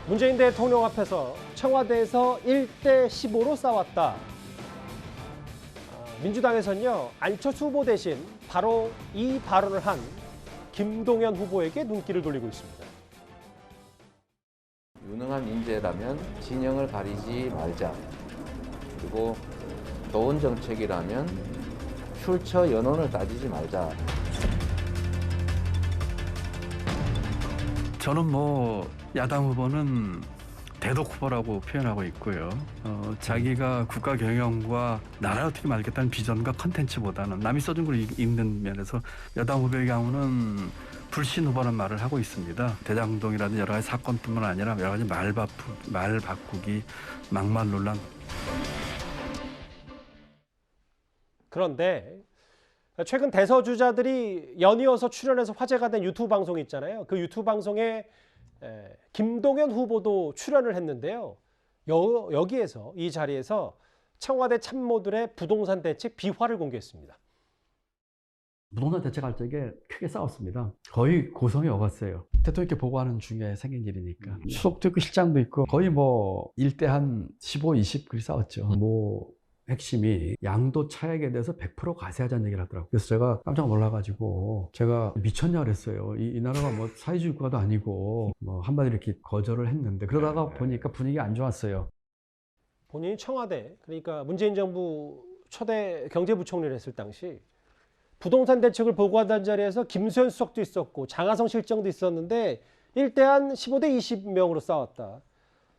문재인 대통령 앞에서 청와대에서 1대 15로 싸웠다. 민주당에서는요, 안철수 후보 대신 바로 이 발언을 한 김동연 후보에게 눈길을 돌리고 있습니다. 유능한 인재라면 진영을 가리지 말자. 그리고 좋은 정책이라면 출처 연원을 따지지 말자. 저는 야당 후보는 대독 후보라고 표현하고 있고요. 자기가 국가 경영과 나라를 어떻게 말겠다는 비전과 컨텐츠보다는 남이 써준 걸 읽는 면에서 여당 후보의 경우는 불신 후보라는 말을 하고 있습니다. 대장동이라든지 여러 가지 사건뿐만 아니라 여러 가지 말 바꾸기, 막말 논란. 그런데 최근 대서주자들이 연이어서 출연해서 화제가 된 유튜브 방송이 있잖아요. 그 유튜브 방송에 김동연 후보도 출연을 했는데요. 여기에서 이 자리에서 청와대 참모들의 부동산 대책 비화를 공개했습니다. 부동산 대책할 적에 크게 싸웠습니다. 거의 고성이 오갔어요. 대통령께 보고하는 중에 생긴 일이니까. 수석도 있고 실장도 있고 거의 1대 한 15, 20 그렇게 싸웠죠. 핵심이 양도 차액에 대해서 100% 과세하자는 얘기를 하더라고요. 그래서 제가 깜짝 놀라가지고 제가 미쳤냐 그랬어요. 이 나라가 사회주의 국가도 아니고 한마디로 이렇게 거절을 했는데 그러다가 보니까 분위기 안 좋았어요. 본인이 청와대, 그러니까 문재인 정부 초대 경제부총리를 했을 당시 부동산 대책을 보고하던 자리에서 김수현 수석도 있었고 장하성 실장도 있었는데 1대 한 15대 20명으로 싸웠다.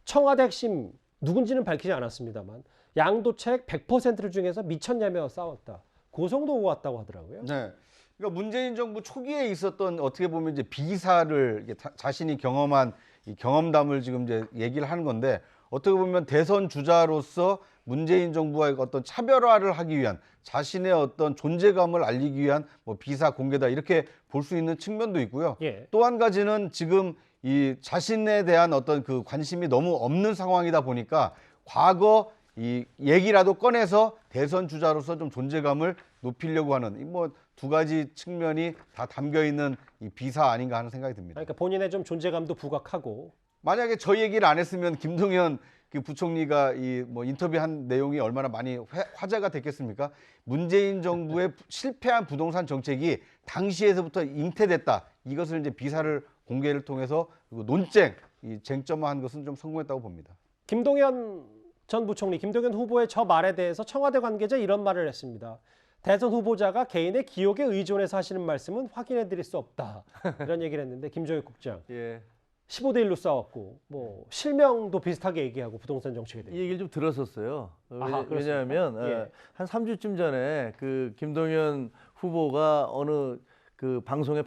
청와대 핵심 누군지는 밝히지 않았습니다만 양도차액 100%를 중에서 미쳤냐며 싸웠다. 고성도 오고 왔다고 하더라고요. 네. 그러니까 문재인 정부 초기에 있었던 어떻게 보면 이제 비사를 자신이 경험한 이 경험담을 지금 이제 얘기를 하는 건데 어떻게 보면 대선 주자로서 문재인 정부와의 어떤 차별화를 하기 위한 자신의 어떤 존재감을 알리기 위한 비사 공개다 이렇게 볼 수 있는 측면도 있고요. 예. 또 한 가지는 지금 이 자신에 대한 어떤 그 관심이 너무 없는 상황이다 보니까 과거 이 얘기라도 꺼내서 대선 주자로서 좀 존재감을 높이려고 하는 두 가지 측면이 다 담겨 있는 이 비사 아닌가 하는 생각이 듭니다. 그러니까 본인의 좀 존재감도 부각하고 만약에 저 얘기를 안 했으면 김동연 그 부총리가 인터뷰한 내용이 얼마나 많이 화제가 됐겠습니까? 문재인 정부의 실패한 부동산 정책이 당시에서부터 잉태됐다. 이것을 이제 비사를 공개를 통해서 논쟁, 이 쟁점화한 것은 좀 성공했다고 봅니다. 김동연 전 부총리, 김동연 후보의 저 말에 대해서 청와대 관계자 이런 말을 했습니다. 대선 후보자가 개인의 기억에 의존해서 하시는 말씀은 확인해 드릴 수 없다. 이런 얘기를 했는데 김종혁 국장. 예. 15대 1로 싸웠고 실명도 비슷하게 얘기하고 부동산 정책에 대해. 이 얘기를 좀 들었었어요. 그렇습니까? 왜냐하면 예. 한 3주쯤 전에 그 김동연 후보가 어느 그 방송에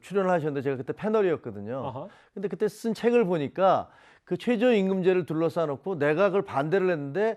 출연을 하셨는데 제가 그때 패널이었거든요. 아하. 근데 그때 쓴 책을 보니까 그 최저임금제를 둘러싸놓고 내가 그걸 반대를 했는데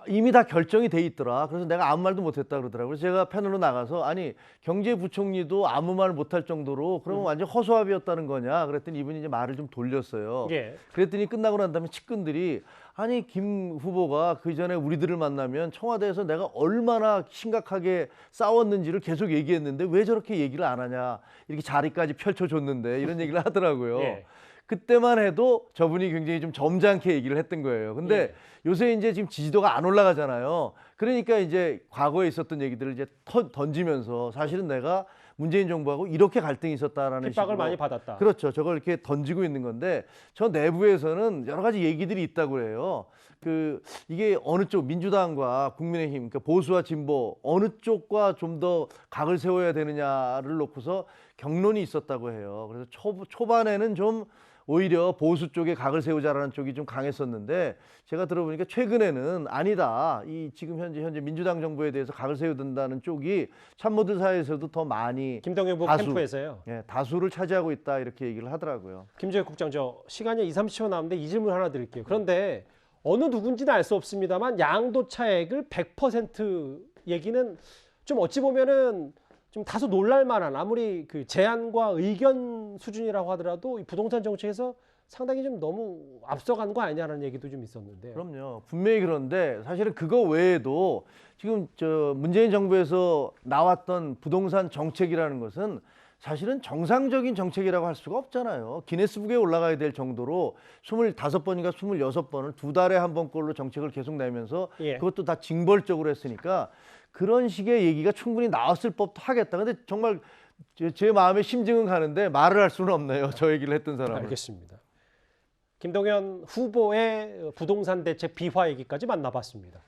이미 다 결정이 돼 있더라. 그래서 내가 아무 말도 못했다 그러더라고요. 그래서 제가 패널로 나가서 아니 경제부총리도 아무 말 못할 정도로 그러면 완전 허수아비였다는 거냐 그랬더니 이분이 이제 말을 좀 돌렸어요. 예. 그랬더니 끝나고 난 다음에 측근들이 아니 김 후보가 그 전에 우리들을 만나면 청와대에서 내가 얼마나 심각하게 싸웠는지를 계속 얘기했는데 왜 저렇게 얘기를 안 하냐 이렇게 자리까지 펼쳐줬는데 이런 얘기를 하더라고요. 예. 그때만 해도 저분이 굉장히 좀 점잖게 얘기를 했던 거예요. 근데 예. 요새 이제 지금 지지도가 안 올라가잖아요. 그러니까 이제 과거에 있었던 얘기들을 이제 던지면서 사실은 내가 문재인 정부하고 이렇게 갈등이 있었다라는 핍박을 식으로 많이 받았다. 그렇죠. 저걸 이렇게 던지고 있는 건데 저 내부에서는 여러 가지 얘기들이 있다고 해요. 이게 어느 쪽 민주당과 국민의힘, 그러니까 보수와 진보 어느 쪽과 좀 더 각을 세워야 되느냐를 놓고서 경론이 있었다고 해요. 그래서 초반에는 좀 오히려 보수 쪽에 각을 세우자라는 쪽이 좀 강했었는데 제가 들어보니까 최근에는 아니다. 이 지금 현재 민주당 정부에 대해서 각을 세워야 된다는 쪽이 참모들 사이에서도 더 많이 김동연 후보 캠프에서요. 다수를 차지하고 있다 이렇게 얘기를 하더라고요. 김종혁 국장, 저 시간이 20-30초 남았는데 이 질문 하나 드릴게요. 그런데 어느 누군지는 알 수 없습니다만 양도 차액을 100% 얘기는 좀 어찌 보면은 좀 다소 놀랄만한, 아무리 그 제안과 의견 수준이라고 하더라도 이 부동산 정책에서 상당히 좀 너무 앞서간 거 아니냐라는 얘기도 좀 있었는데. 그럼요. 분명히 그런데 사실은 그거 외에도 지금 문재인 정부에서 나왔던 부동산 정책이라는 것은 사실은 정상적인 정책이라고 할 수가 없잖아요. 기네스북에 올라가야 될 정도로 25번인가 26번을 2달에 한 번꼴로 정책을 계속 내면서 예. 그것도 다 징벌적으로 했으니까 그런 식의 얘기가 충분히 나왔을 법도 하겠다. 근데 정말 제 마음에 심증은 가는데 말을 할 수는 없네요. 저 얘기를 했던 사람은. 알겠습니다. 김동연 후보의 부동산 대책 비화 얘기까지 만나봤습니다.